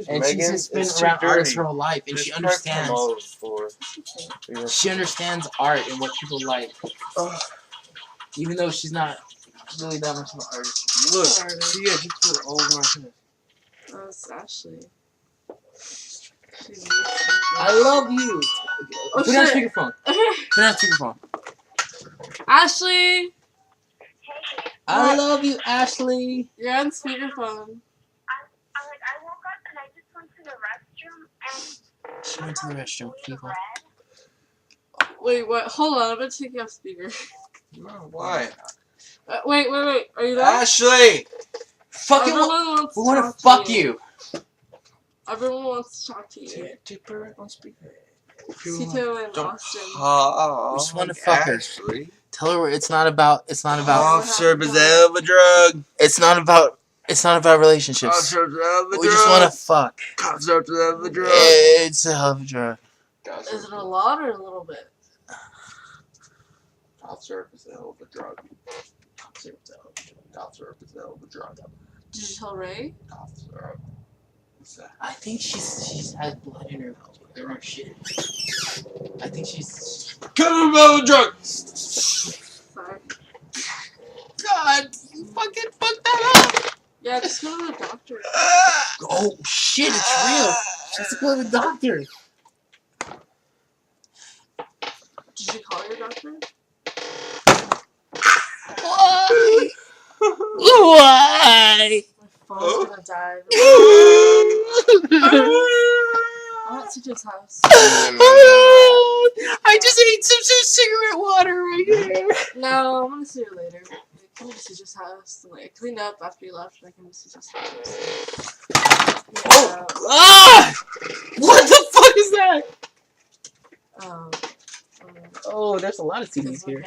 And she's just been around artists her whole life, and she understands. She understands art and what people like, even though she's not really that much of an artist. Look, see, I just put it all over my head. Oh, it's Ashley. I love you. Oh, Put on speakerphone. Put on speakerphone. Ashley. I love you, Ashley. You're on speakerphone. I woke up and I just went to the restroom and She went to the restroom, people. Wait, what? Hold on, I'm gonna take you off speaker. No, why? Wait. Are you there? Ashley! Fucking we wanna fuck you. Everyone wants to talk to you. Take her on speaker. Cito and Austen. We just wanna fuck her. Tell her it's not about. Cough syrup is a hell of a drug. It's not about relationships. Cough syrup's a hell of a drug. We just wanna fuck. Cough syrup's a hell of a drug. It's a hell of a drug. Is it a lot or a little bit? Cough syrup is a hell of a drug. Cough syrup is a hell of a drug. Cough syrup is a hell of a drug. Did you tell Ray? Cough syrup. What's that? I think she's had blood in her shit. I think she's. Come on, drug. Sorry. God, you fucking fucked that up. Yeah, just go to the doctor. Oh shit, it's real. She has to go to the doctor. Did you call your doctor? Why? Why? My phone's gonna die. I'm at Cito's house. I just ate some cigarette water right here. No, I'm gonna see her later. I came to Cito's house and I cleaned up after you left and I came to Cito's house. Oh! Ah! What the fuck is that? Oh, there's a lot of CDs here.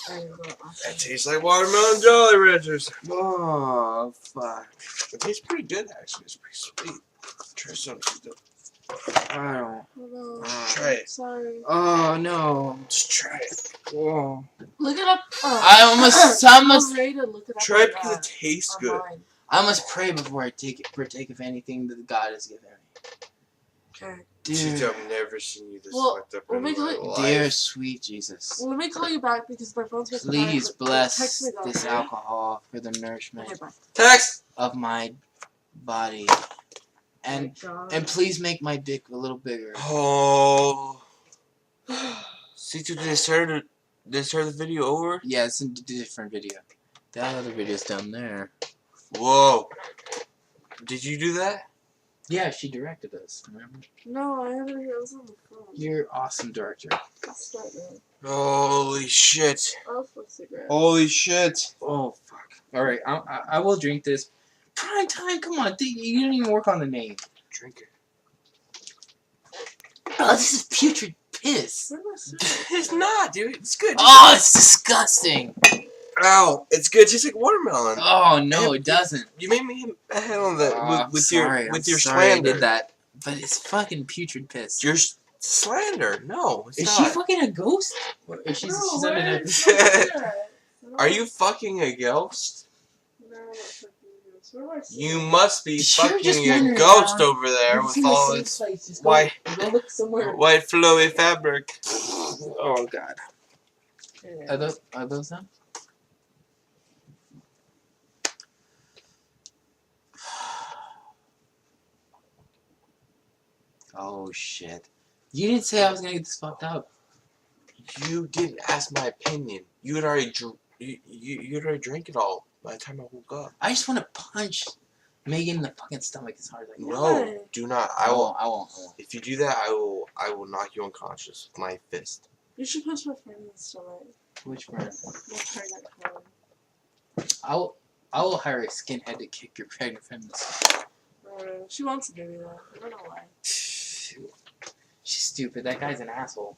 That tastes like watermelon Jolly Ranchers. Oh, fuck. It tastes pretty good, actually. It's pretty sweet. Try some. I don't. Try it. Sorry. Oh, no. Just try it. Whoa. Look it up. I almost Look it up try it because it tastes good. online. I must pray before I partake of anything that God has given me. Okay. Cito, I've never seen you this Well, fucked up we'll in make my it- life. Dear sweet Jesus, Well, let me call you back because my phone's supposed to die. please Text bless me though, this okay? alcohol for the nourishment Okay, bye. Text! of my body. And God. and please make my dick a little bigger. Oh. Cito, did they start the video over? Yeah, it's a different video. The other video's down there. Whoa. Did you do that? Yeah, she directed us, remember? No, I haven't. I was on the phone. You're awesome director. Let's start now. Holy shit. I'll flick cigarette. Holy shit. Oh, fuck. Alright, I will drink this. Prime time, come on. You didn't even work on the name. Drink it. Oh, this is putrid piss. Where am I sitting? It's not, dude. It's good. Oh, it's disgusting. Ow. It's good. It tastes like watermelon. Oh, no, it doesn't. You made me hit my head on the with sorry, your I'm sorry slander. I did that. But it's fucking putrid piss. Your slander. No, it's Is not. she fucking a ghost? Or is she's No, under where the... is my cigarette? Are you fucking a ghost? No, I'm not fucking you. Where am I sitting? You must be You're just fucking a wandering ghost around. over there You've with seen the all same its place. Just white, go look somewhere. white flowy fabric. Oh, God. Yeah. Are those them? Oh, shit. You didn't say I was gonna get this fucked up. You didn't ask my opinion. You had already you already drank it all by the time I woke up. I just want to punch Megan in the fucking stomach as hard as I can. No, do not. I will. I won't. If you do that, I will knock you unconscious with my fist. You should push my friend in the stomach. Which friend? My pregnant friend. I will hire a skinhead to kick your pregnant friend in the stomach. She wants to do that. I don't know why. She's stupid. That guy's an asshole.